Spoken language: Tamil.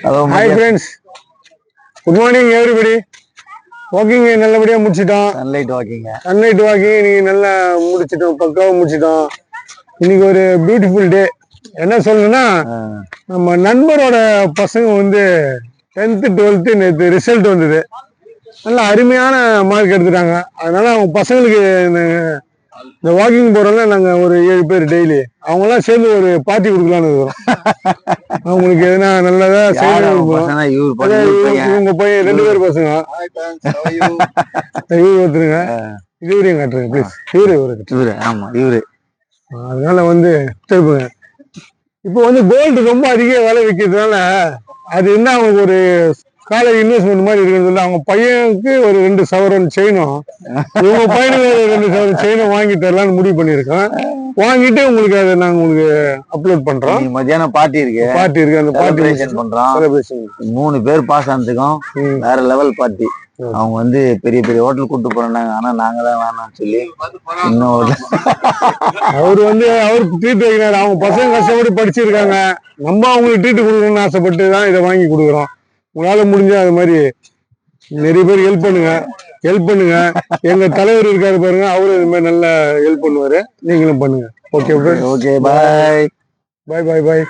Hi friends, good morning everybody. Walking நல்லபடியா முடிச்சிட்டோம். சன்லைட் வாக்கிங் நீங்க நல்லா முடிச்சிட்டோம், பக்காவா முடிச்சிட்டோம். இன்னைக்கு ஒரு பியூட்டிஃபுல் டே. என்ன சொல்லணும்னா, நம்ம நண்பரோட பசங்க வந்து 10th 12th நேற்று ரிசல்ட் வந்தது. நல்ல அருமையான மார்க் எடுத்துட்டாங்க. அதனால அவங்க பசங்களுக்கு இந்த வாக்கிங் போறோம்ல, நாங்க ஒரு 7 பேர் டெய்லி அவங்கெல்லாம் சேர்ந்து ஒரு பார்ட்டி கொடுக்கலான்னு இருக்கிறோம். அவங்களுக்கு எதுனா நல்லதா இவங்க போய் 2 பேர் பசங்க இவரு ஒருத்தருங்க, இவரையும் காட்டுருங்க ப்ளீஸ். இவரு அதனால வந்து திருப்புங்க. இப்போ வந்து கோல்டு ரொம்ப அதிக விலை விற்கிறதுனால அது என்ன, அவங்களுக்கு ஒரு காலேஜ் இன்வெஸ்ட்மெண்ட் மாதிரி இருக்கிறது. அவங்க பையனுக்கு ஒரு 2 சவரன் செயினும், இவங்க பையனுக்கு ஒரு 2 சவரன் செயினும் வாங்கி தரலான்னு முடிவு பண்ணியிருக்கோம். வாங்கிட்டு உங்களுக்கு அதை நாங்க உங்களுக்கு அப்லோட் பண்றோம். மத்தியானம் பார்ட்டி இருக்கு, அந்த பார்ட்டி பண்றோம். 3 பேர் பாஸ் ஆனதுக்கும் வேற லெவல் பார்ட்டி. அவங்க வந்து பெரிய பெரிய ஹோட்டல் கூட்டு போறாங்க. ஆனா நாங்க தான் வேணாம்னு சொல்லி இன்னும் அவர் ட்ரீட் வைக்கிறாரு. அவங்க பசங்க கஷ்டப்பட்டு படிச்சிருக்காங்க, நம்ம அவங்களுக்கு ட்ரீட் கொடுக்கணும்னு ஆசைப்பட்டு தான் இதை வாங்கி கொடுக்குறோம். உங்களால முடிஞ்சா அது மாதிரி நிறைய பேர் ஹெல்ப் பண்ணுங்க. எங்க தலைவர் இருக்காரு பாருங்க, அவரு இது மாதிரி நல்லா ஹெல்ப் பண்ணுவாரு. நீங்களும் பண்ணுங்க. ஓகே, பாய்.